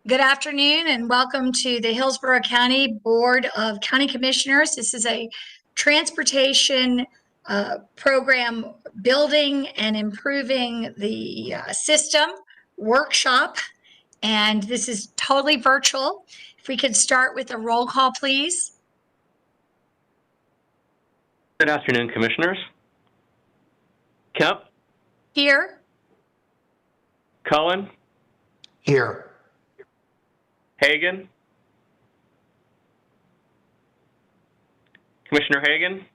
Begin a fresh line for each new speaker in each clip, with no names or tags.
Good afternoon and welcome to the Hillsborough County Board of County Commissioners. This is a transportation program building and improving the system workshop, and this is totally virtual. If we could start with a roll call, please.
Good afternoon, Commissioners. Kemp?
Here.
Cohen?
Here.
Hagan? Commissioner Hagan?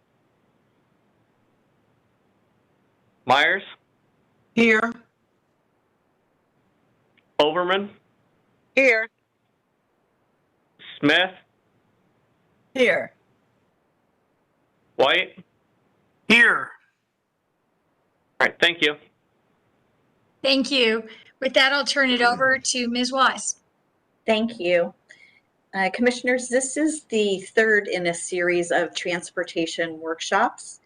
Myers?
Here.
Overman?
Here.
Smith?
Here.
White?
Here.
All right, thank you.
Thank you. With that, I'll turn it over to Ms. Wise.
Thank you. Commissioners, this is the third in a series of transportation workshops,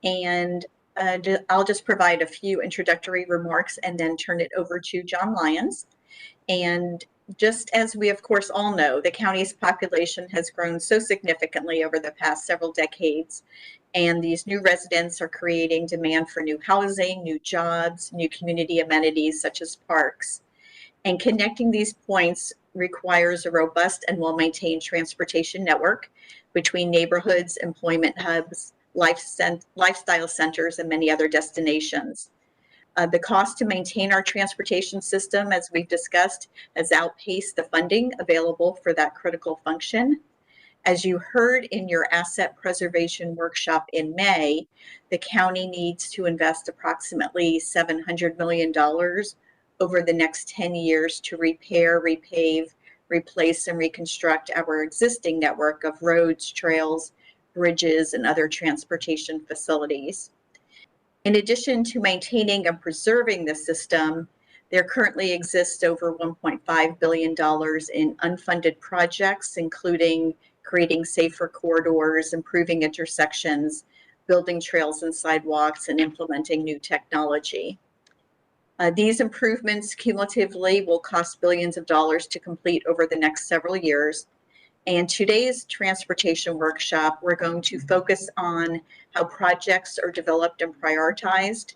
and I'll just provide a few introductory remarks and then turn it over to John Lyons. And just as we, of course, all know, the county's population has grown so significantly over the past several decades, and these new residents are creating demand for new housing, new jobs, new community amenities such as parks. And connecting these points requires a robust and well-maintained transportation network between neighborhoods, employment hubs, lifestyle centers, and many other destinations. The cost to maintain our transportation system, as we've discussed, has outpaced the funding available for that critical function. As you heard in your asset preservation workshop in May, the county needs to invest approximately $700 million over the next 10 years to repair, repave, replace, and reconstruct our existing network of roads, trails, bridges, and other transportation facilities. In addition to maintaining and preserving the system, there currently exists over $1.5 billion in unfunded projects, including creating safer corridors, improving intersections, building trails and sidewalks, and implementing new technology. These improvements cumulatively will cost billions of dollars to complete over the next several years. And today's transportation workshop, we're going to focus on how projects are developed and prioritized,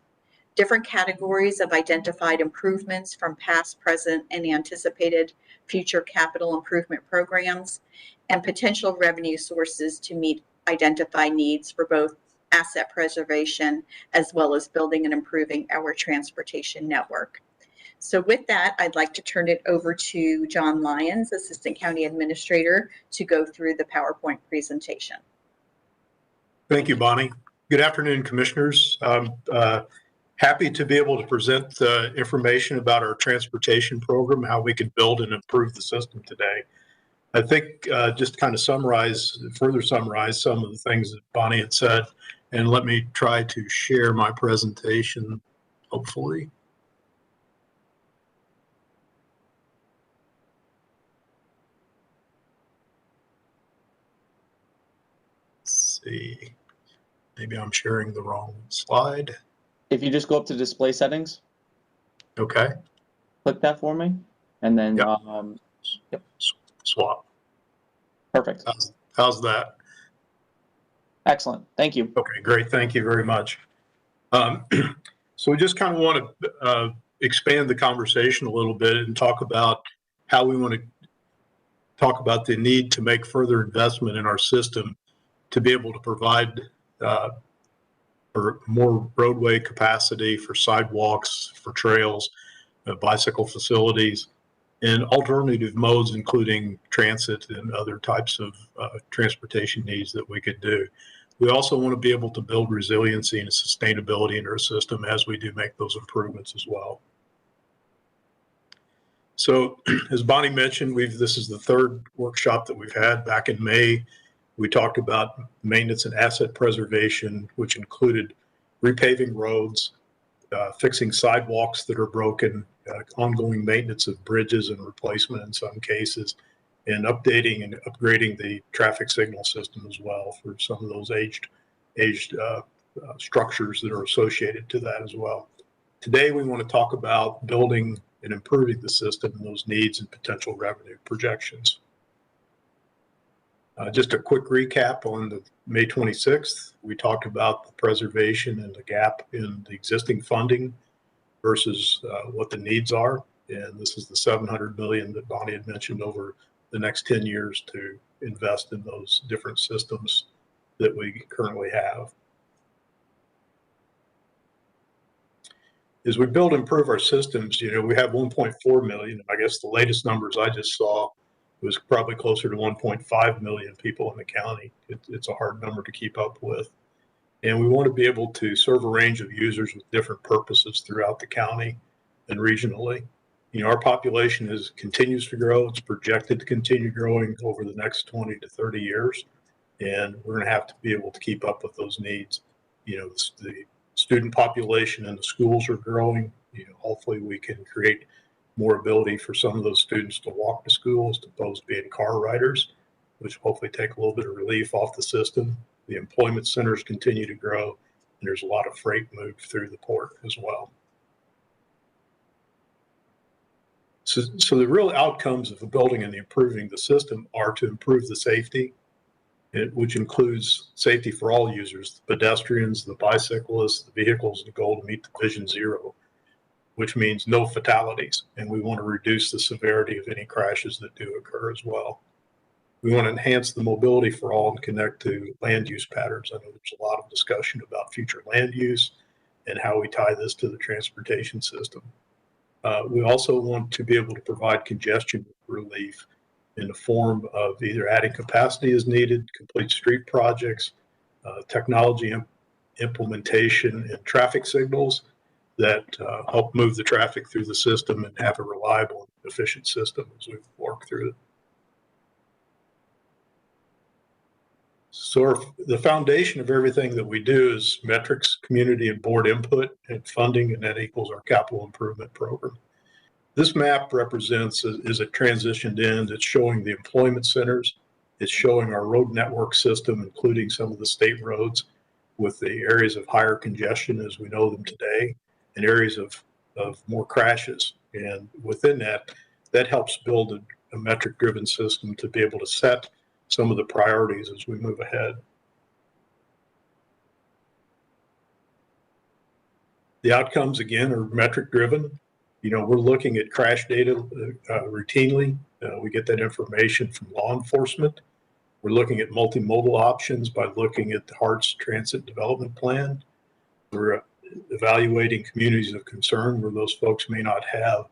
different categories of identified improvements from past, present, and anticipated future capital improvement programs, and potential revenue sources to meet identified needs for both asset preservation, as well as building and improving our transportation network. So with that, I'd like to turn it over to John Lyons, Assistant County Administrator, to go through the PowerPoint presentation.
Thank you, Bonnie. Good afternoon, Commissioners. I'm happy to be able to present information about our transportation program, how we can build and improve the system today. I think just to kind of further summarize some of the things that Bonnie had said, and let me try to share my presentation, hopefully. Let's see, maybe I'm sharing the wrong slide.
If you just go up to display settings.
Okay.
Click that for me, and then
yep. Swap.
Perfect.
How's that?
Excellent. Thank you.
Okay, great. Thank you very much. So we just kind of want to expand the conversation a little bit and talk about how we want to talk about the need to make further investment in our system to be able to provide for more roadway capacity, for sidewalks, for trails, bicycle facilities, and alternative modes, including transit and other types of transportation needs that we could do. We also want to be able to build resiliency and sustainability in our system as we do make those improvements as well. So as Bonnie mentioned, this is the third workshop that we've had. Back in May, we talked about maintenance and asset preservation, which included repaving roads, fixing sidewalks that are broken, ongoing maintenance of bridges and replacement in some cases, and updating and upgrading the traffic signal system as well for some of those aged structures that are associated to that as well. Today, we want to talk about building in improving the system and those needs and potential revenue projections. Just a quick recap on the May 26th, we talked about the preservation and the gap in the existing funding versus what the needs are. And this is the $700 million that Bonnie had mentioned over the next 10 years to invest in those different systems that we currently have. As we build and improve our systems, we have 1.4 million. I guess the latest numbers I just saw was probably closer to 1.5 million people in the county. It's a hard number to keep up with. And we want to be able to serve a range of users with different purposes throughout the county and regionally. Our population continues to grow. It's projected to continue growing over the next 20 to 30 years. And we're going to have to be able to keep up with those needs. The student population in the schools are growing. Hopefully we can create more ability for some of those students to walk to school as opposed to being car riders, which hopefully take a little bit of relief off the system. The employment centers continue to grow, and there's a lot of freight moved through the port as well. So the real outcomes of the building and improving the system are to improve the safety, which includes safety for all users, the pedestrians, the bicyclists, the vehicles, the goal to meet the Vision Zero, which means no fatalities. And we want to reduce the severity of any crashes that do occur as well. We want to enhance the mobility for all and connect to land use patterns. I know there's a lot of discussion about future land use and how we tie this to the transportation system. We also want to be able to provide congestion relief in the form of either adding capacity as needed, complete street projects, technology implementation, and traffic signals that help move the traffic through the system and have a reliable and efficient system as we work through it. So the foundation of everything that we do is metrics, community, and board input, and funding, and that equals our capital improvement program. This map represents, as it transitioned in, it's showing the employment centers. It's showing our road network system, including some of the state roads with the areas of higher congestion as we know them today, and areas of more crashes. And within that helps build a metric-driven system to be able to set some of the priorities as we move ahead. The outcomes, again, are metric-driven. We're looking at crash data routinely. We get that information from law enforcement. We're looking at multimodal options by looking at the HART's Transit Development Plan. We're evaluating communities of concern where those folks may not have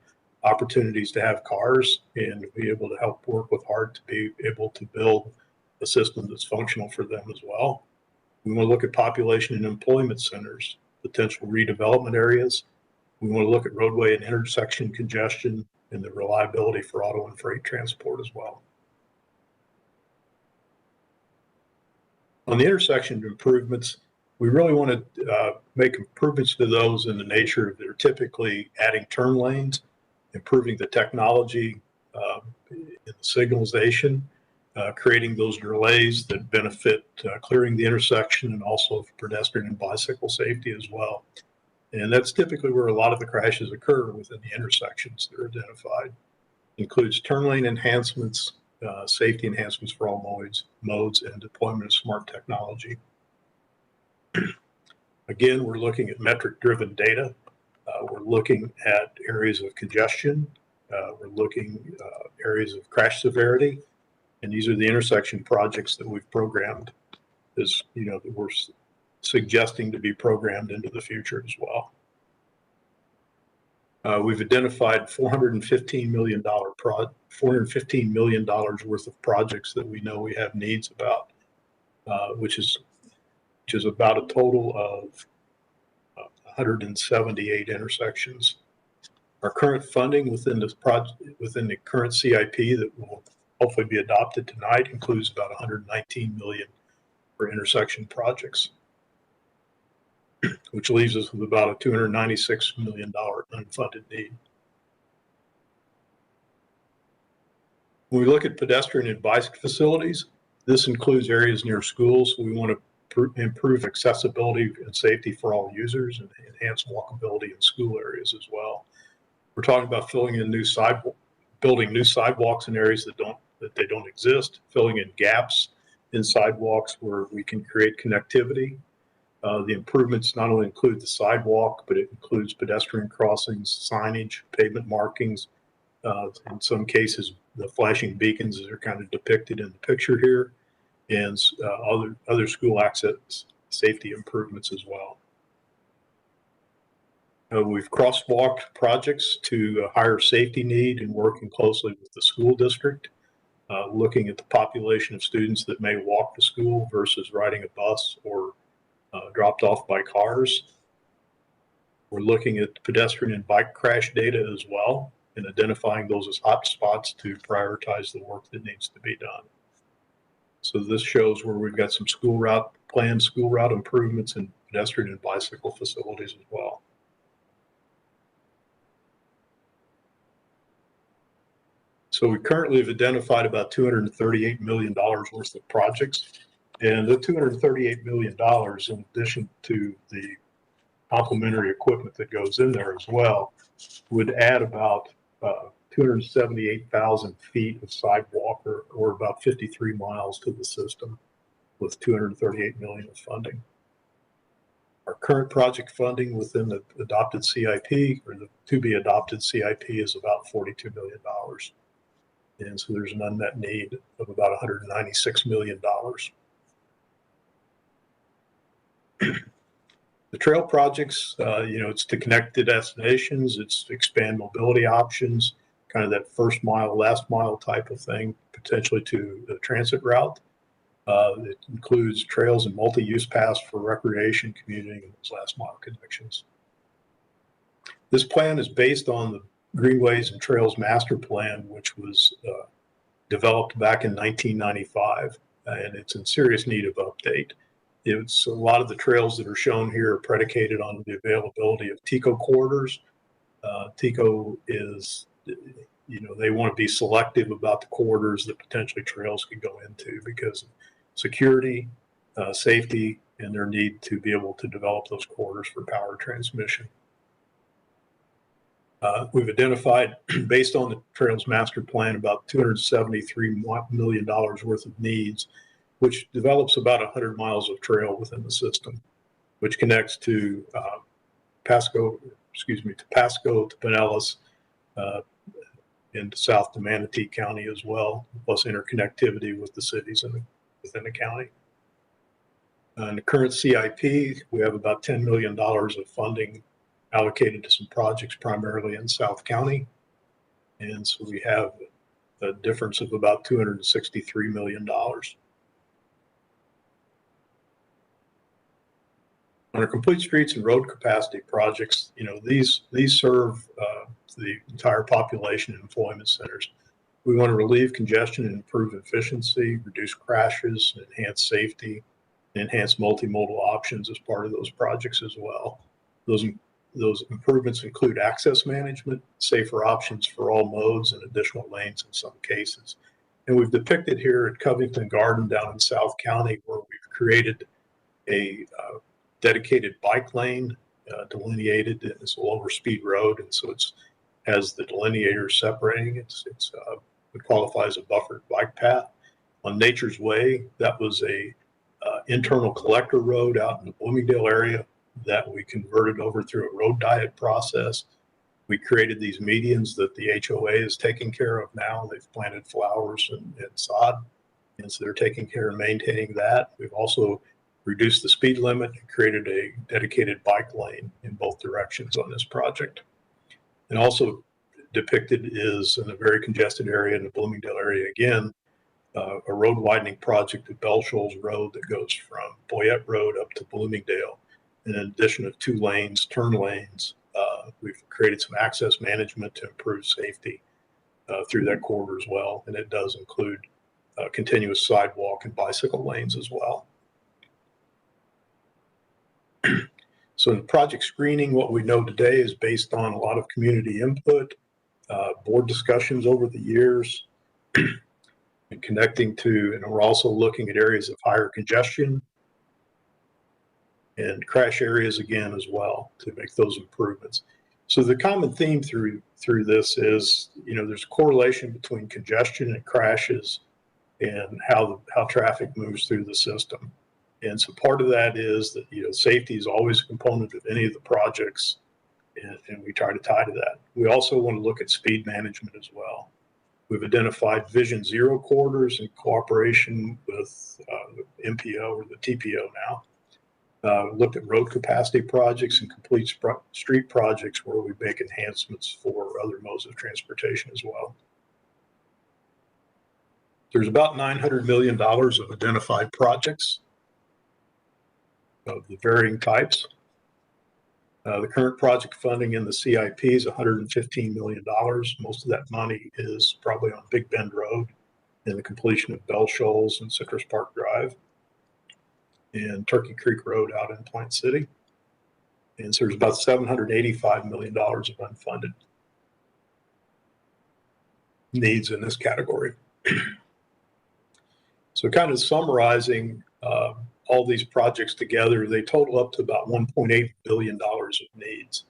opportunities to have cars, and be able to help work with HART to be able to build a system that's functional for them as well. We want to look at population and employment centers, potential redevelopment areas. We want to look at roadway and intersection congestion and the reliability for auto and freight transport as well. On the intersection improvements, we really want to make improvements to those in the nature of they're typically adding turn lanes, improving the technology in the signalization, creating those relays that benefit clearing the intersection and also pedestrian and bicycle safety as well. And that's typically where a lot of the crashes occur within the intersections that are identified. Includes turn lane enhancements, safety enhancements for all modes, and deployment of smart technology. Again, we're looking at metric-driven data. We're looking at areas of congestion. We're looking areas of crash severity. And these are the intersection projects that we've programmed that we're suggesting to be programmed into the future as well. We've identified $415 million worth of projects that we know we have needs about, which is about a total of 178 intersections. Our current funding within this project, within the current CIP that will hopefully be adopted tonight, includes about 119 million for intersection projects, which leaves us with about a $296 million unfunded need. When we look at pedestrian and bicycle facilities, this includes areas near schools. We want to improve accessibility and safety for all users and enhance walkability in school areas as well. We're talking about filling in building new sidewalks in areas that don't exist, filling in gaps in sidewalks where we can create connectivity. The improvements not only include the sidewalk, but it includes pedestrian crossings, signage, pavement markings. In some cases, the flashing beacons that are kind of depicted in the picture here, and other school access safety improvements as well. We've crosswalked projects to a higher safety need and working closely with the school district, looking at the population of students that may walk to school versus riding a bus or dropped off by cars. We're looking at pedestrian and bike crash data as well and identifying those as hot spots to prioritize the work that needs to be done. So this shows where we've got some planned school route improvements and pedestrian and bicycle facilities as well. So we currently have identified about $238 million worth of projects. And the $238 million, in addition to the complementary equipment that goes in there as well, would add about 278,000 feet of sidewalk or about 53 miles to the system with $238 million of funding. Our current project funding within the adopted CIP or the to-be adopted CIP is about $42 million. And so there's an unmet need of about $196 million. The trail projects, it's to connect to destinations, it's to expand mobility options, kind of that first mile, last mile type of thing, potentially to a transit route. It includes trails and multi-use paths for recreation, commuting, and those last mile connections. This plan is based on the Greenways and Trails Master Plan, which was developed back in 1995, and it's in serious need of update. It's a lot of the trails that are shown here are predicated on the availability of TICO corridors. TICO is, they want to be selective about the corridors that potentially trails could go into because of security, safety, and their need to be able to develop those corridors for power transmission. We've identified, based on the Trails Master Plan, about $273 million worth of needs, which develops about 100 miles of trail within the system, which connects to Pasco, to Pinellas, and south to Manatee County as well, plus interconnectivity with the cities within the county. In the current CIP, we have about $10 million of funding allocated to some projects primarily in South County. And so we have a difference of about $263 million. On our complete streets and road capacity projects, these serve the entire population and employment centers. We want to relieve congestion and improve efficiency, reduce crashes, enhance safety, and enhance multimodal options as part of those projects as well. Those improvements include access management, safer options for all modes, and additional lanes in some cases. And we've depicted here at Covington Garden down in South County where we've created a dedicated bike lane delineated as a lower speed road, and so it has the delineators separating. It qualifies a buffered bike path. On Nature's Way, that was a internal collector road out in the Bloomingdale area that we converted over through a road diet process. We created these medians that the HOA is taking care of now. They've planted flowers and sod, and so they're taking care of maintaining that. We've also reduced the speed limit and created a dedicated bike lane in both directions on this project. And also depicted is in a very congested area in the Bloomingdale area again, a road widening project at Bell Shoals Road that goes from Boyette Road up to Bloomingdale. In addition of 2 lanes, turn lanes, we've created some access management to improve safety through that corridor as well. And it does include continuous sidewalk and bicycle lanes as well. So in project screening, what we know today is based on a lot of community input, board discussions over the years, and connecting to, and we're also looking at areas of higher congestion and crash areas again as well to make those improvements. So the common theme through this is, there's a correlation between congestion and crashes and how traffic moves through the system. And so part of that is that, safety is always a component of any of the projects, and we try to tie to that. We also want to look at speed management as well. We've identified Vision Zero corridors in cooperation with MPO or the TPO now. Looked at road capacity projects and complete street projects where we make enhancements for other modes of transportation as well. There's about $900 million of identified projects of the varying types. The current project funding in the CIP is $115 million. Most of that money is probably on Big Bend Road and the completion of Bell Shoals and Citrus Park Drive and Turkey Creek Road out in Plant City. And so there's about $785 million of unfunded needs in this category. So kind of summarizing all these projects together, they total up to about $1.8 billion of needs.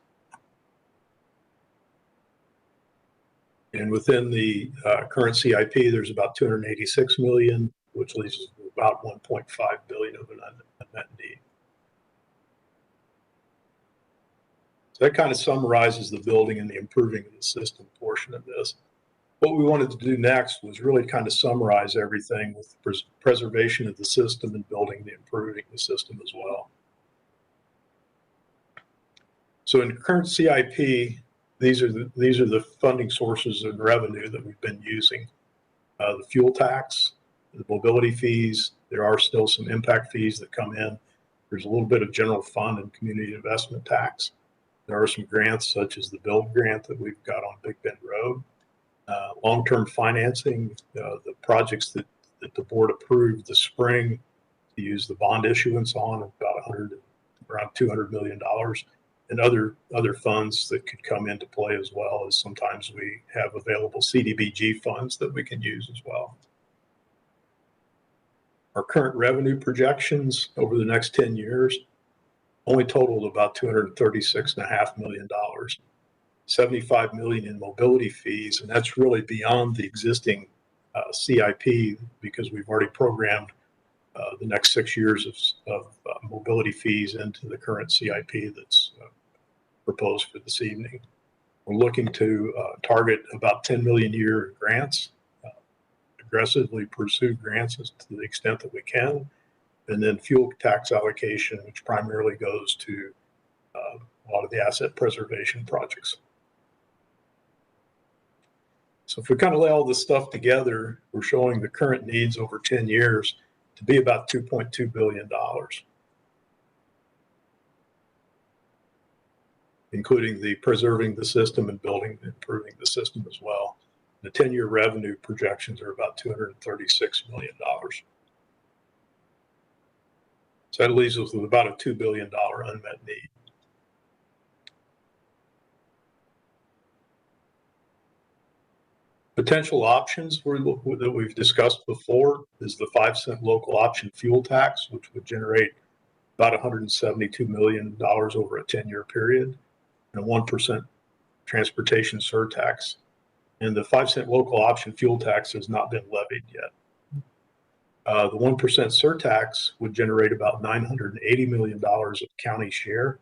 And within the current CIP, there's about $286 million, which leaves us with about $1.5 billion of an unmet need. So that kind of summarizes the building and the improving of the system portion of this. What we wanted to do next was really kind of summarize everything with preservation of the system and building and improving the system as well. So in the current CIP, these are the funding sources and revenue that we've been using. The fuel tax, the mobility fees, there are still some impact fees that come in. There's a little bit of general fund and community investment tax. There are some grants such as the build grant that we've got on Big Bend Road. Long-term financing, the projects that the board approved this spring to use the bond issuance on about around $200 million, and other funds that could come into play as well, as sometimes we have available CDBG funds that we can use as well. Our current revenue projections over the next 10 years only totaled about $236.5 million. 75 million in mobility fees, and that's really beyond the existing CIP because we've already programmed the next 6 years of mobility fees into the current CIP that's proposed for this evening. We're looking to target about 10 million a year in grants, aggressively pursue grants to the extent that we can, and then fuel tax allocation, which primarily goes to a lot of the asset preservation projects. So if we kind of lay all this stuff together, we're showing the current needs over 10 years to be about $2.2 billion, including the preserving the system and building and improving the system as well. The 10-year revenue projections are about $236 million. So that leaves us with about a $2 billion unmet need. Potential options that we've discussed before is the 5-cent local option fuel tax, which would generate about $172 million over a 10-year period, and a 1% transportation surtax. And the 5-cent local option fuel tax has not been levied yet. The 1% surtax would generate about $980 million of county share.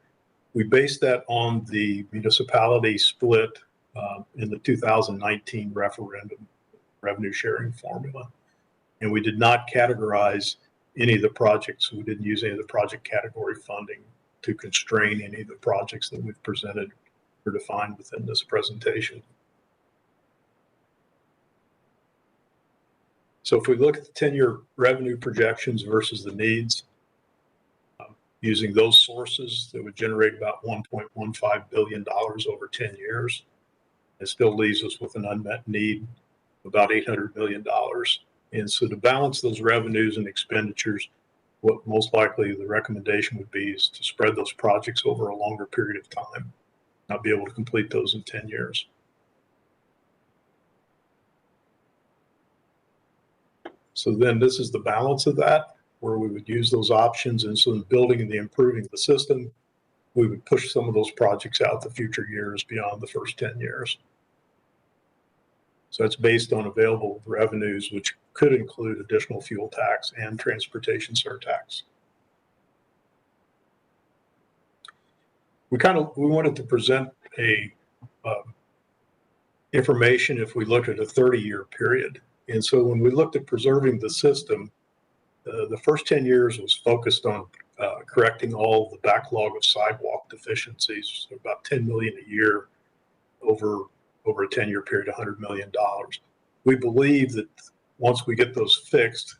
We based that on the municipality split in the 2019 referendum revenue sharing formula. And we did not categorize any of the projects. We didn't use any of the project category funding to constrain any of the projects that we've presented or defined within this presentation. So if we look at the 10-year revenue projections versus the needs, using those sources, that would generate about $1.15 billion over 10 years. It still leaves us with an unmet need of about $800 million. And so to balance those revenues and expenditures, what most likely the recommendation would be is to spread those projects over a longer period of time, not be able to complete those in 10 years. So then this is the balance of that, where we would use those options. And so in building and the improving the system, we would push some of those projects out to future years beyond the first 10 years. So it's based on available revenues, which could include additional fuel tax and transportation surtax. We wanted to present a information if we look at a 30-year period. And so when we looked at preserving the system, the first 10 years was focused on correcting all the backlog of sidewalk deficiencies, so about 10 million a year over a 10-year period, $100 million. We believe that once we get those fixed,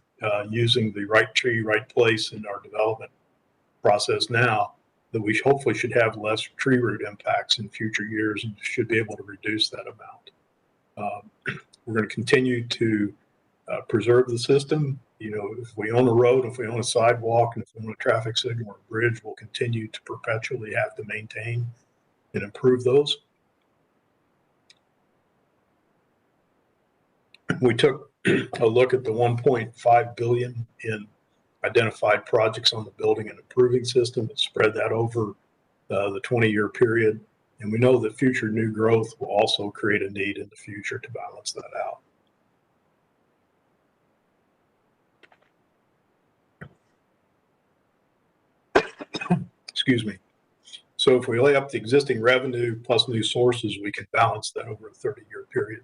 using the right tree, right place in our development process now, that we hopefully should have less tree root impacts in future years and should be able to reduce that amount. We're going to continue to preserve the system. You know, if we own a road, if we own a sidewalk, and if we own a traffic signal or a bridge, we'll continue to perpetually have to maintain and improve those. We took a look at the 1.5 billion in identified projects on the building and improving system and spread that over the 20-year period. And we know that future new growth will also create a need in the future to balance that out. Excuse me. So if we lay up the existing revenue plus new sources, we can balance that over a 30-year period.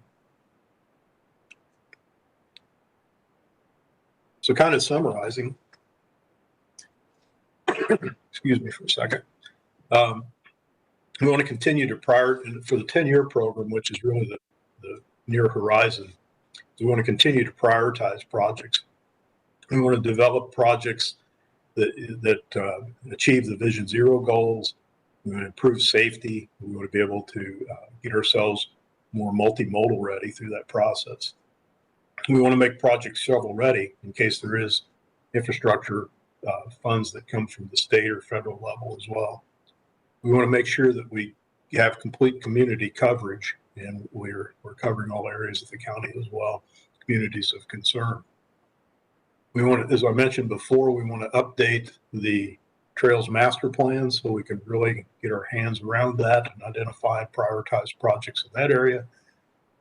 So kind of summarizing, excuse me for a second. We want to continue to for the 10-year program, which is really the near horizon. We want to continue to prioritize projects. We want to develop projects that achieve the Vision Zero goals. We want to improve safety. We want to be able to get ourselves more multimodal ready through that process. We want to make projects shovel ready in case there is infrastructure funds that come from the state or federal level as well. We want to make sure that we have complete community coverage, and we're covering all areas of the county as well, communities of concern. We want to, as I mentioned before, we want to update the Trails Master Plan so we can really get our hands around that and identify and prioritize projects in that area,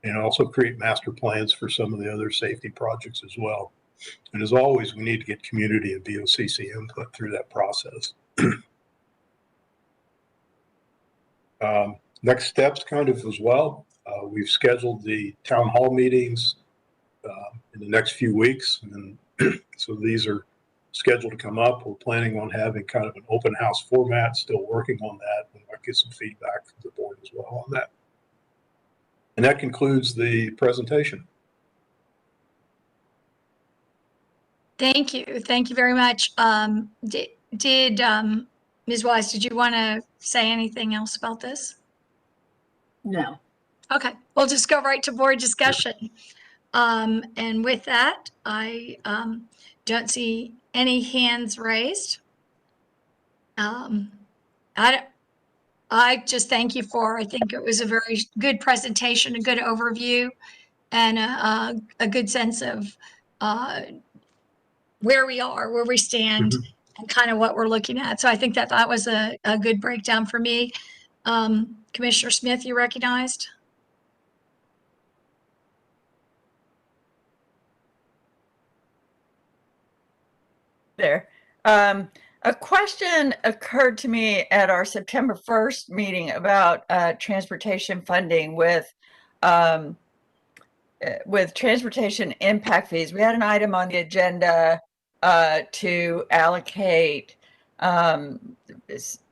and also create master plans for some of the other safety projects as well. And as always, we need to get community and BOCC input through that process. Next steps kind of as well. We've scheduled the town hall meetings in the next few weeks. And so these are scheduled to come up. We're planning on having kind of an open house format, still working on that. And I'll get some feedback from the board as well on that. And that concludes the presentation.
Thank you. Thank you very much. Did Ms. Wise, did you want to say anything else about this?
No.
Okay, we'll just go right to board discussion. And with that, I don't see any hands raised. I just thank you for, I think it was a very good presentation, a good overview, and a good sense of where we are, where we stand, and kind of what we're looking at. So I think that was a good breakdown for me. Commissioner Smith, you recognized?
There. A question occurred to me at our September 1st meeting about transportation funding with transportation impact fees. We had an item on the agenda to allocate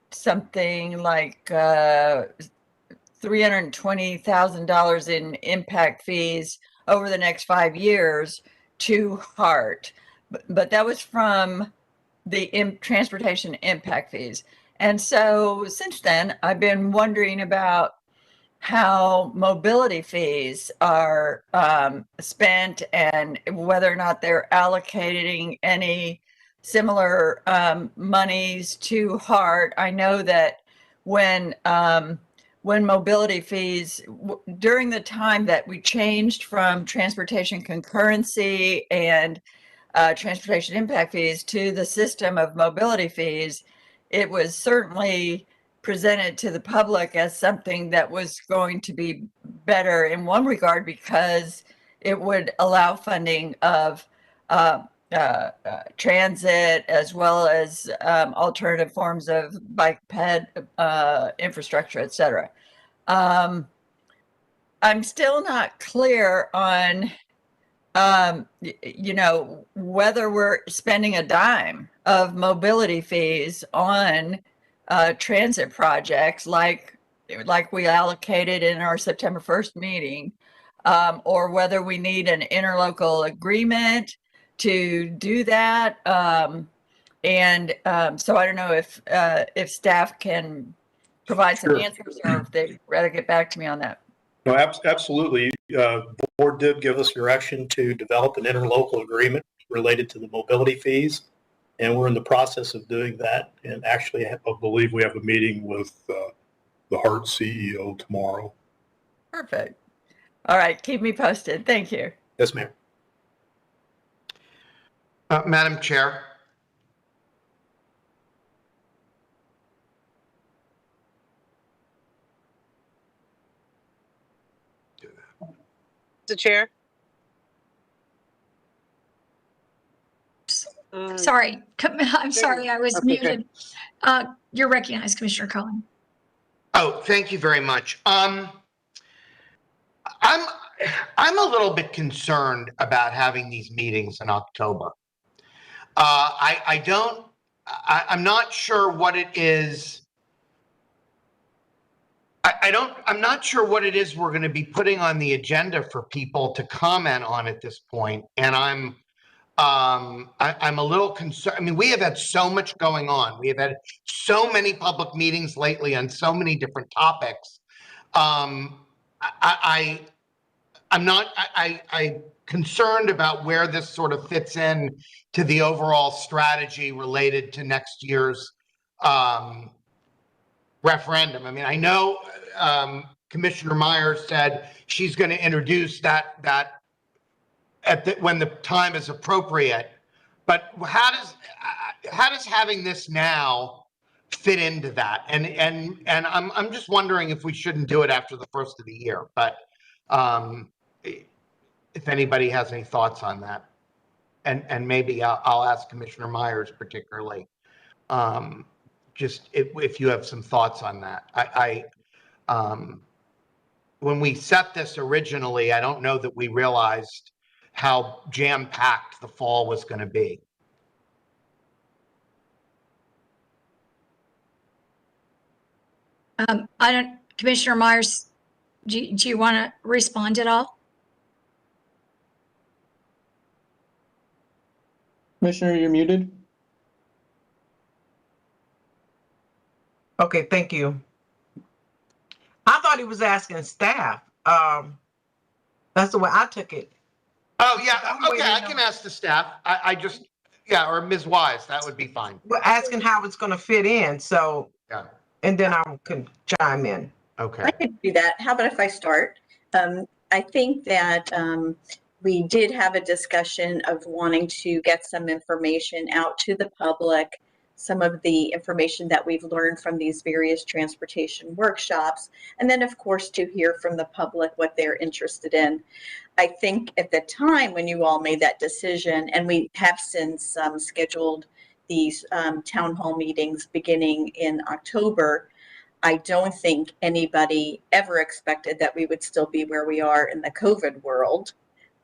something like $320,000 in impact fees over the next 5 years to HART. But that was from the transportation impact fees. And so since then, I've been wondering about how mobility fees are spent and whether or not they're allocating any similar monies to HART. I know that when mobility fees, during the time that we changed from transportation concurrency and transportation impact fees to the system of mobility fees, it was certainly presented to the public as something that was going to be better in one regard because it would allow funding of transit as well as alternative forms of bike ped infrastructure, et cetera. I'm still not clear on, whether we're spending a dime of mobility fees on transit projects like we allocated in our September 1st meeting, or whether we need an interlocal agreement to do that. So I don't know if staff can provide some
Sure.
answers or if they'd rather get back to me on that.
No, absolutely. The board did give us direction to develop an interlocal agreement related to the mobility fees, and we're in the process of doing that. And actually, I believe we have a meeting with the HART CEO tomorrow.
Perfect. All right, keep me posted. Thank you.
Yes, ma'am.
Madam Chair.
Mr. Chair?
Sorry, I'm sorry, I was
Okay,
muted. You're recognized, Commissioner Cohen.
Oh, thank you very much. I'm a little bit concerned about having these meetings in October. I'm not sure what it is. I'm not sure what it is we're going to be putting on the agenda for people to comment on at this point. And I'm a little concerned. I mean, we have had so much going on. We have had so many public meetings lately on so many different topics. I'm concerned about where this sort of fits in to the overall strategy related to next year's referendum. I mean, I know Commissioner Myers said she's going to introduce that when the time is appropriate, but how does having this now fit into that? And I'm just wondering if we shouldn't do it after the first of the year, but if anybody has any thoughts on that, and maybe I'll ask Commissioner Myers particularly, just if you have some thoughts on that. When we set this originally, I don't know that we realized how jam-packed the fall was going to be.
Commissioner Myers, do you want to respond at all?
Commissioner, you're muted.
Okay, thank you. I thought he was asking staff. That's the way I took it.
Oh, yeah. Okay, I can ask the staff. Yeah, or Ms. Wise, that would be fine.
We're asking how it's going to fit in. So,
Yeah.
and then I can chime in.
Okay.
I could do that. How about if I start? I think that we did have a discussion of wanting to get some information out to the public, some of the information that we've learned from these various transportation workshops, and then of course to hear from the public what they're interested in. I think at the time when you all made that decision, and we have since scheduled these town hall meetings beginning in October, I don't think anybody ever expected that we would still be where we are in the COVID world.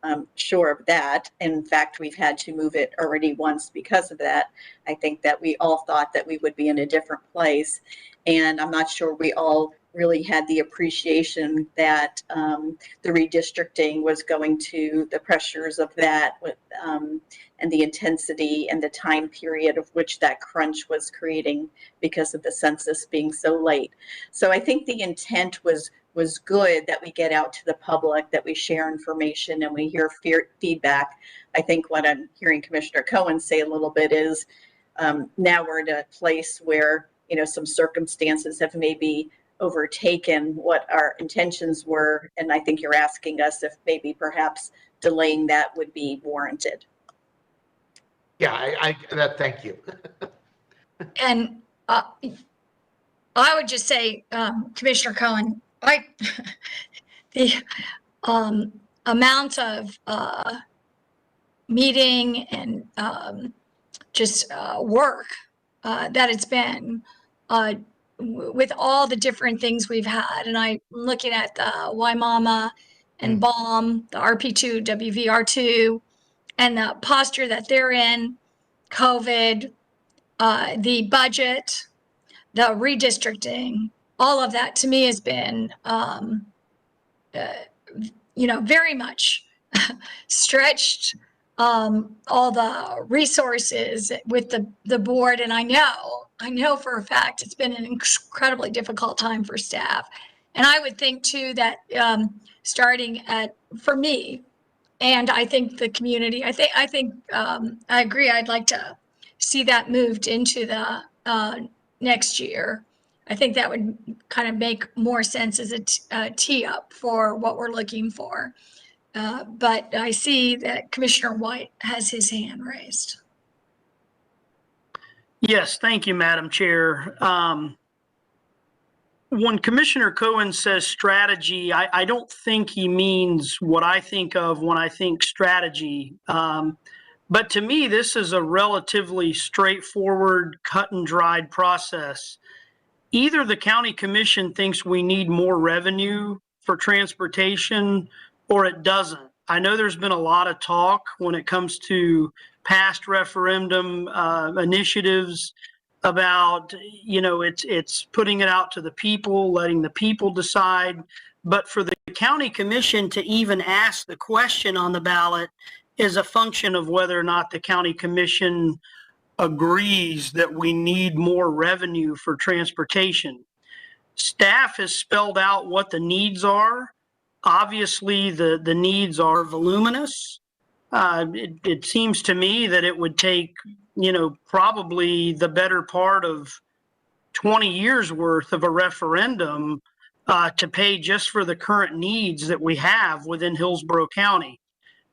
I'm sure of that. In fact, we've had to move it already once because of that. I think that we all thought that we would be in a different place. And I'm not sure we all really had the appreciation that the redistricting was going to, the pressures of that and the intensity and the time period of which that crunch was creating because of the census being so late. So I think the intent was good that we get out to the public, that we share information and we hear feedback. I think what I'm hearing Commissioner Cohen say a little bit is now we're in a place where, you know, some circumstances have maybe overtaken what our intentions were. And I think you're asking us if maybe perhaps delaying that would be warranted.
Yeah, thank you.
And I would just say, Commissioner Cohen, the amount of meeting and just work that it's been with all the different things we've had. And I'm looking at the Waimama and BOM, the RP2, WVR2, and the posture that they're in, COVID, the budget, the redistricting, all of that to me has been, very much stretched all the resources with the board. And I know for a fact it's been an incredibly difficult time for staff. And I would think too that starting for me, and I think the community, I agree. I'd like to see that moved into the next year. I think that would kind of make more sense as a tee up for what we're looking for. But I see that Commissioner White has his hand raised.
Yes, thank you, Madam Chair. When Commissioner Cohen says strategy, I don't think he means what I think of when I think strategy. But to me, this is a relatively straightforward, cut and dried process. Either the county commission thinks we need more revenue for transportation or it doesn't. I know there's been a lot of talk when it comes to past referendum initiatives about, it's putting it out to the people, letting the people decide. But for the county commission to even ask the question on the ballot is a function of whether or not the county commission agrees that we need more revenue for transportation. Staff has spelled out what the needs are. Obviously, the needs are voluminous. It seems to me that it would take, probably the better part of 20 years worth of a referendum to pay just for the current needs that we have within Hillsborough County.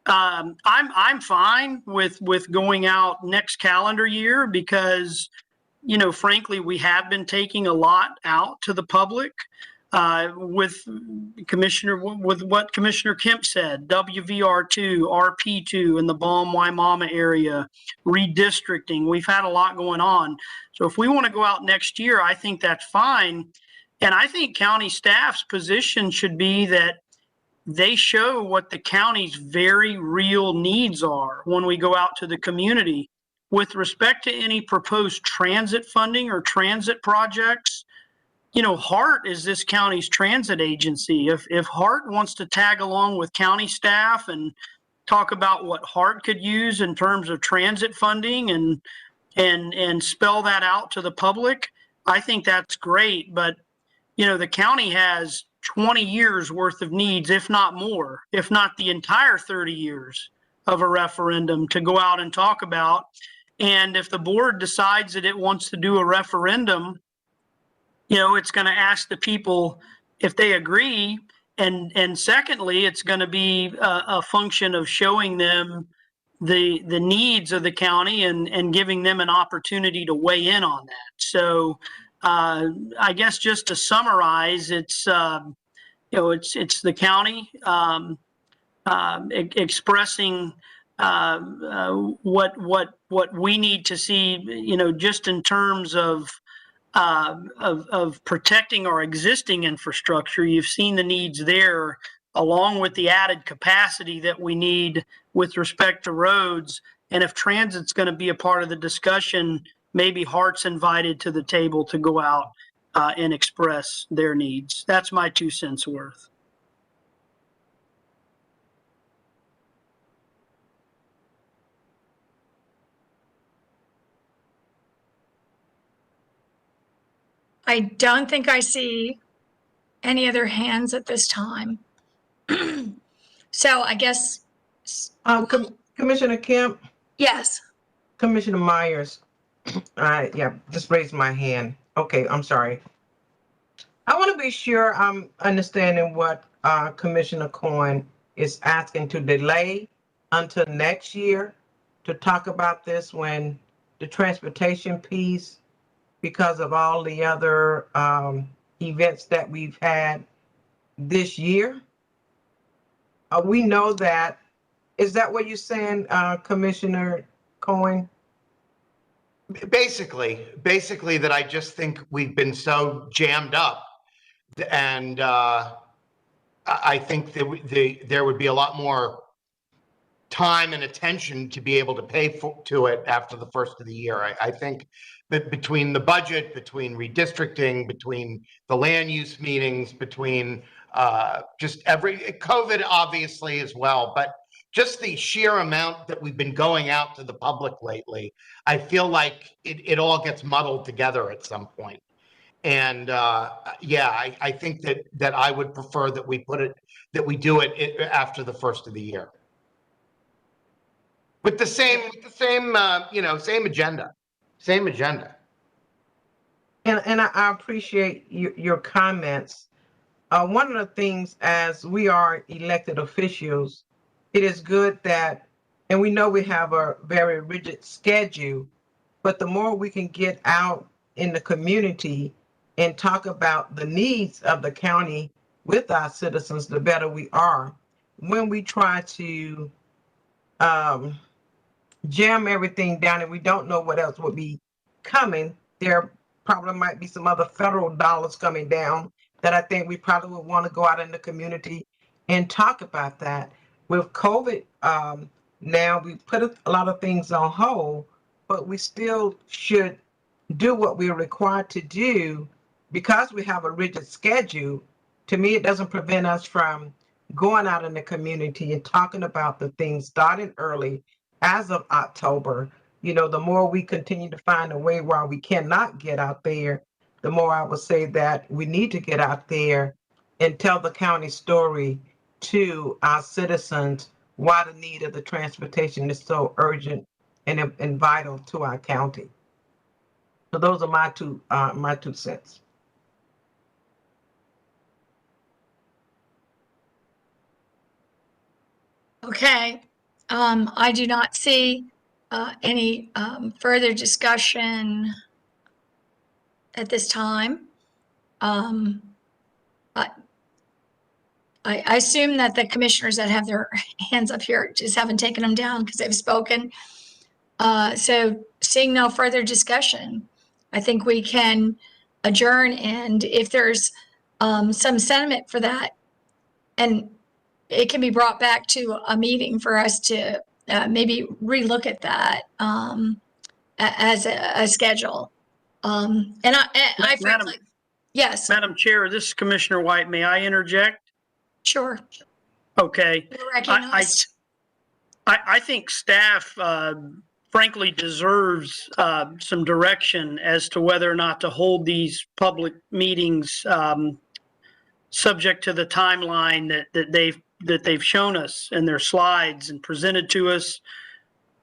I'm fine with going out next calendar year because, frankly, we have been taking a lot out to the public with what Commissioner Kemp said, WVR2, RP2 in the BOM Waimama area, redistricting. We've had a lot going on. So if we want to go out next year, I think that's fine. And I think county staff's position should be that they show what the county's very real needs are when we go out to the community. With respect to any proposed transit funding or transit projects, HART is this county's transit agency. If HART wants to tag along with county staff and talk about what HART could use in terms of transit funding and spell that out to the public, I think that's great. But, the county has 20 years worth of needs, if not more, if not the entire 30 years of a referendum to go out and talk about. And if the board decides that it wants to do a referendum, it's going to ask the people if they agree. And secondly, it's going to be a function of showing them the needs of the county and giving them an opportunity to weigh in on that. So I guess just to summarize, it's the county expressing what we need to see, just in terms of protecting our existing infrastructure. You've seen the needs there, along with the added capacity that we need with respect to roads. And if transit's going to be a part of the discussion, maybe HART's invited to the table to go out and express their needs. That's my 2 cents worth.
I don't think I see any other hands at this time. So I guess.
Commissioner Kemp,
Yes.
Commissioner Myers. Just raised my hand. Okay, I'm sorry. I want to be sure I'm understanding what Commissioner Cohen is asking to delay until next year to talk about this when the transportation piece because of all the other events that we've had this year. We know that. Is that what you're saying, Commissioner Cohen?
Basically that I just think we've been so jammed up, and I think that there would be a lot more time and attention to be able to pay to it after the first of the year. I think that between the budget, between redistricting, between the land use meetings, between just COVID obviously as well, but just the sheer amount that we've been going out to the public lately, I feel like it all gets muddled together at some point. And yeah, I think that I would prefer that we do it after the first of the year. With the same agenda, same agenda.
And I appreciate your comments. One of the things, as we are elected officials, it is good that, and we know we have a very rigid schedule, but the more we can get out in the community and talk about the needs of the county with our citizens, the better we are. When we try to jam everything down and we don't know what else will be coming, there probably might be some other federal dollars coming down that I think we probably would want to go out in the community and talk about that. With COVID, now we put a lot of things on hold, but we still should do what we're required to do because we have a rigid schedule. To me, it doesn't prevent us from going out in the community and talking about the things starting early as of October. You know, the more we continue to find a way while we cannot get out there, the more I would say that we need to get out there and tell the county story to our citizens why the need of the transportation is so urgent and vital to our county. So those are my two cents.
Okay, I do not see any further discussion at this time. I assume that the commissioners that have their hands up here just haven't taken them down because they've spoken. So seeing no further discussion, I think we can adjourn. And if there's some sentiment for that, and it can be brought back to a meeting for us to maybe relook at that as a schedule. And I frankly, yes.
Madam Chair, this is Commissioner White. May I interject?
Sure.
Okay.
You're recognized.
I think staff frankly deserves some direction as to whether or not to hold these public meetings subject to the timeline that they've shown us in their slides and presented to us,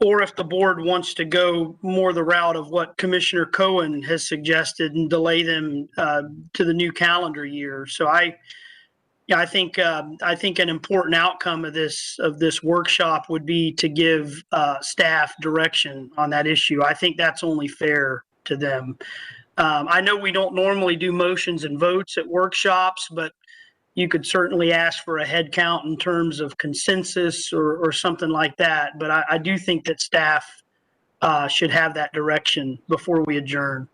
or if the board wants to go more the route of what Commissioner Cohen has suggested and delay them to the new calendar year. So I think an important outcome of this workshop would be to give staff direction on that issue. I think that's only fair to them. I know we don't normally do motions and votes at workshops, but you could certainly ask for a head count in terms of consensus or something like that. But I do think that staff should have that direction before we adjourn.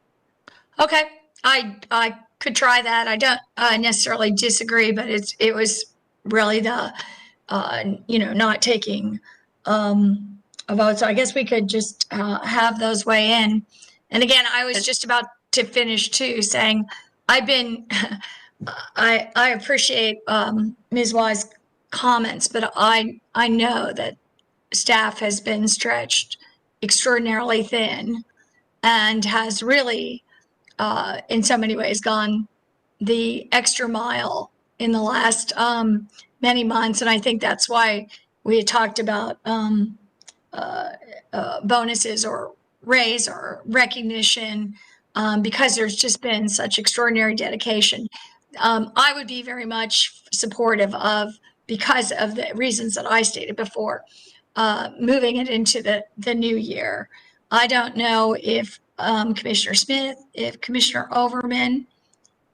Okay, I could try that. I don't necessarily disagree, but it was really the not taking a vote. So I guess we could just have those weigh in. And again, I was just about to finish too, saying I've been. I appreciate Ms. Wise' comments, but I know that staff has been stretched extraordinarily thin and has really, in so many ways, gone the extra mile in the last many months. And I think that's why we had talked about bonuses or raise or recognition, because there's just been such extraordinary dedication. I would be very much supportive of, because of the reasons that I stated before, moving it into the new year. I don't know if Commissioner Smith, if Commissioner Overman,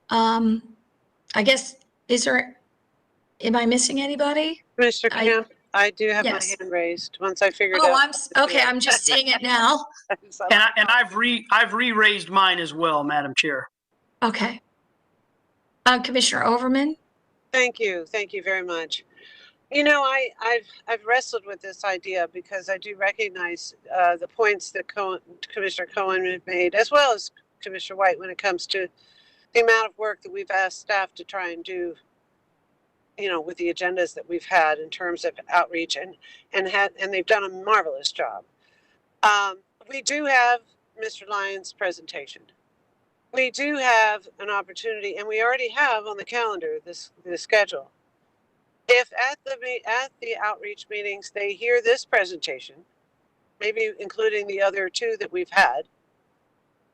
I guess, am I missing anybody?
Mr.
I-
Kemp, I do have my
Yes.
hand raised. Once I figured
Oh,
out.
okay, I'm just seeing it now.
And I've re-raised mine as well, Madam Chair.
Okay. Commissioner Overman?
Thank you. Thank you very much. You know, I've wrestled with this idea because I do recognize the points that Commissioner Cohen made, as well as Commissioner White, when it comes to the amount of work that we've asked staff to try and do, you know, with the agendas that we've had in terms of outreach, and they've done a marvelous job. We do have Mr. Lyons' presentation. We do have an opportunity, and we already have on the calendar the schedule. If at the outreach meetings they hear this presentation, maybe including the other two that we've had,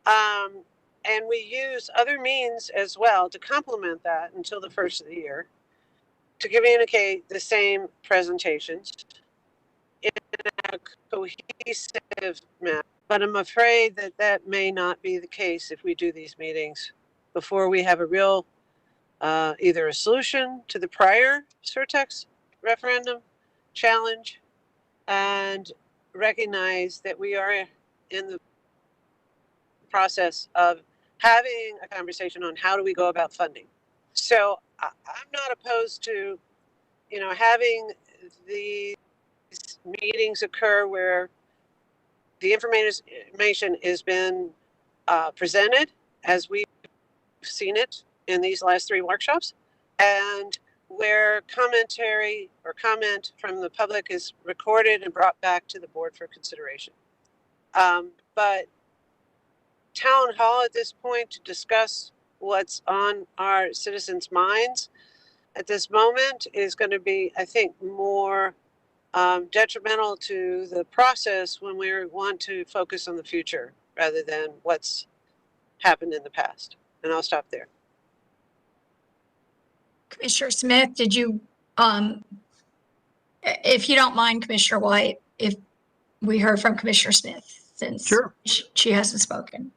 and we use other means as well to complement that until the first of the year, to communicate the same presentations in a cohesive manner. But I'm afraid that that may not be the case if we do these meetings before we have a real, either a solution to the prior surtax referendum challenge, and recognize that we are in the process of having a conversation on how do we go about funding. So I'm not opposed to, you know, having these meetings occur where the information has been presented as we've seen it in these last 3 workshops, and where commentary or comment from the public is recorded and brought back to the board for consideration. But town hall at this point to discuss what's on our citizens' minds at this moment is going to be, I think, more detrimental to the process when we want to focus on the future rather than what's happened in the past. And I'll stop there.
Commissioner Smith, did you, if you don't mind, Commissioner White, if we heard from Commissioner Smith, since
Sure.
she hasn't spoken.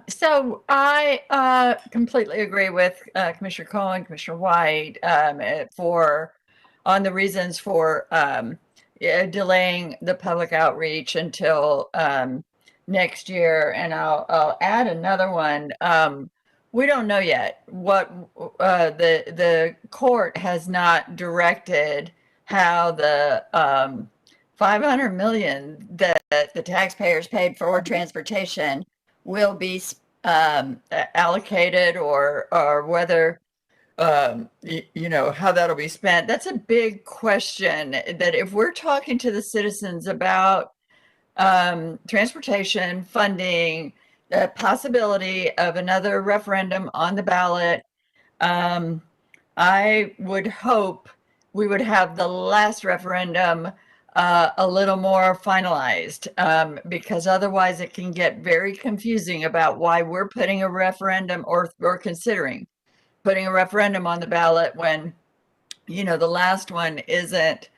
So I completely agree with Commissioner Cohen, Commissioner White, on the reasons for delaying the public outreach until next year. And I'll add another one. We don't know yet what the court has not directed how the $500 million that the taxpayers paid for transportation will be allocated, or whether you know, how that'll be spent. That's a big question, that if we're talking to the citizens about transportation funding, the possibility of another referendum on the ballot, I would hope we would have the last referendum a little more finalized, because otherwise it can get very confusing about why we're putting a referendum or considering putting a referendum on the ballot when, you know, the last one isn't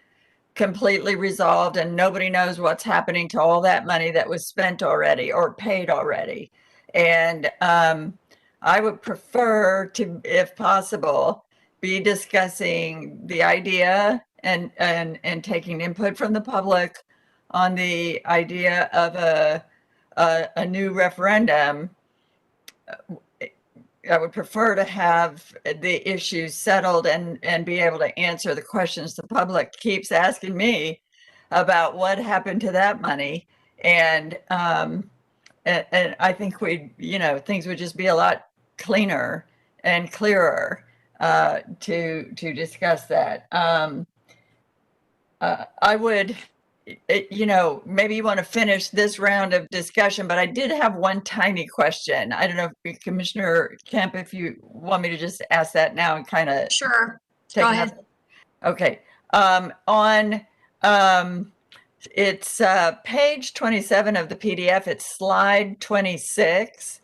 completely resolved and nobody knows what's happening to all that money that was spent already or paid already. And I would prefer to, if possible, be discussing the idea and taking input from the public on the idea of a new referendum. I would prefer to have the issues settled and be able to answer the questions the public keeps asking me about what happened to that money. And I think things would just be a lot cleaner and clearer to discuss that. I would, maybe you want to finish this round of discussion, but I did have one tiny question. I don't know if Commissioner Kemp, if you want me to just ask that now and kind of.
Sure. Go ahead.
Okay. It's page 27 of the PDF. It's slide 26,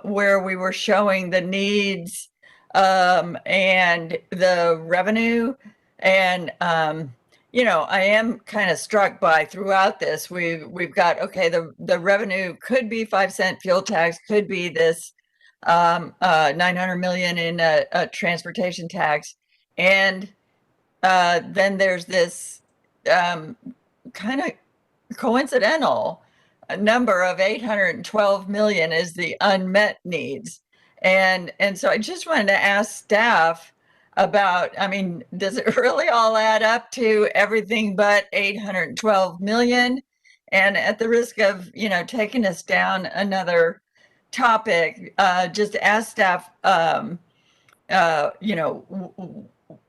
where we were showing the needs and the revenue. And I am kind of struck by throughout this, we've got, okay, the revenue could be 5-cent fuel tax, could be this 900 million in a transportation tax. And then there's this kind of coincidental number of 812 million is the unmet needs. And so I just wanted to ask staff about, does it really all add up to everything but 812 million? And at the risk of, taking us down another topic, just ask staff,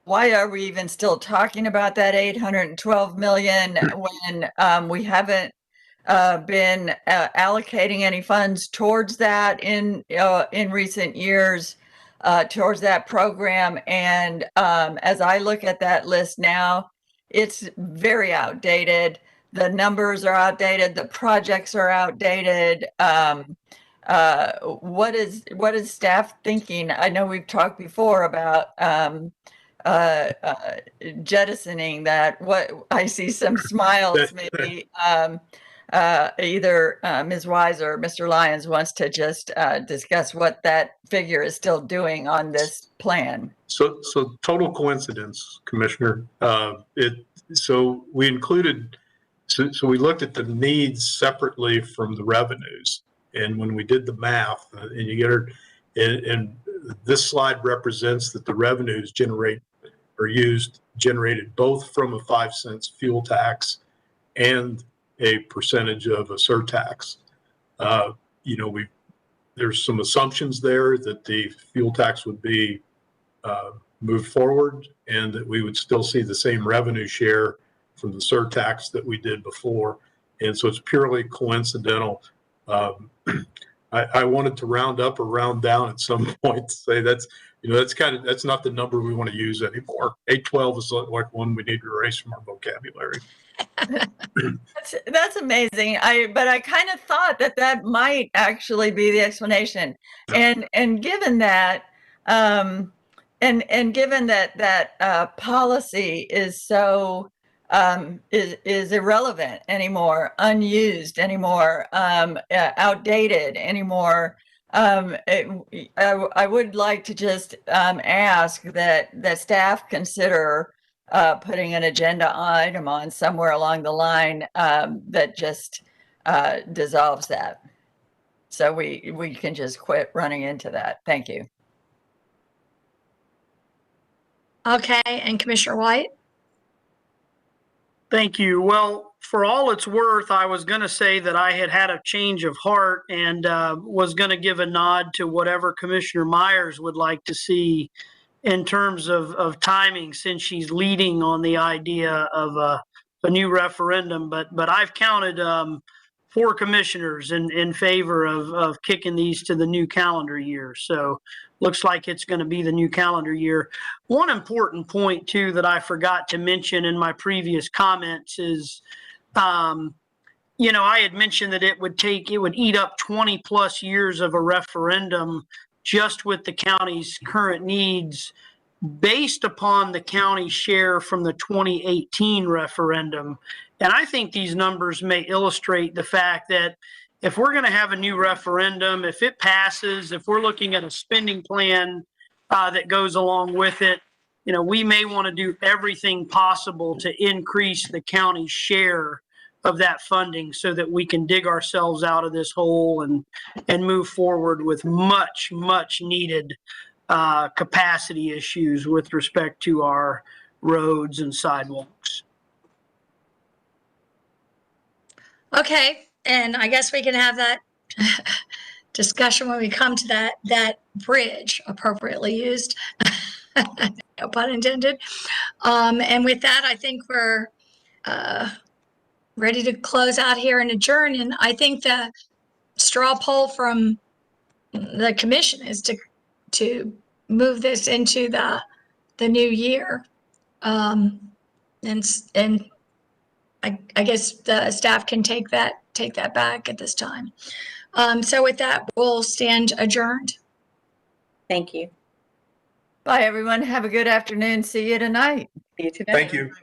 why are we even still talking about that 812 million when we haven't been allocating any funds towards that in recent years, towards that program? And as I look at that list now, it's very outdated. The numbers are outdated. The projects are outdated. What is staff thinking? I know we've talked before about jettisoning that. What I see some smiles, maybe either Ms. Wise or Mr. Lyons wants to just discuss what that figure is still doing on this plan.
So total coincidence, Commissioner. So we included, so we looked at the needs separately from the revenues. And when we did the math, and you get her, and this slide represents that the revenues generated both from a 5-cent fuel tax and a percentage of a surtax. There's some assumptions there that the fuel tax would be moved forward and that we would still see the same revenue share from the surtax that we did before. And so it's purely coincidental. I wanted to round up or round down at some point to say that's not the number we want to use anymore. 812 is like one we need to erase from our vocabulary.
That's amazing. But I kind of thought that might actually be the explanation. And given that, and given that policy is so is irrelevant anymore, unused anymore, outdated anymore. I would like to just ask that staff consider putting an agenda item on somewhere along the line that just dissolves that. So we can just quit running into that. Thank you.
Okay, and Commissioner White?
Thank you. Well, for all it's worth, I was going to say that I had a change of heart and was going to give a nod to whatever Commissioner Myers would like to see in terms of timing, since she's leading on the idea of a new referendum. But I've counted 4 commissioners in favor of kicking these to the new calendar year. So looks like it's going to be the new calendar year. One important point too that I forgot to mention in my previous comments is, I had mentioned that it would eat up 20 plus years of a referendum just with the county's current needs based upon the county share from the 2018 referendum. And I think these numbers may illustrate the fact that if we're going to have a new referendum, if it passes, if we're looking at a spending plan that goes along with it, we may want to do everything possible to increase the county's share of that funding so that we can dig ourselves out of this hole and move forward with much, much needed capacity issues with respect to our roads and sidewalks.
Okay, and I guess we can have that discussion when we come to that bridge, appropriately used, no pun intended. And with that, I think we're ready to close out here and adjourn. And I think the straw poll from the commission is to move this into the new year. And I guess the staff can take that back at this time. So with that, we'll stand adjourned.
Thank you.
Bye, everyone. Have a good afternoon. See you tonight.
See you tonight.
Thank you.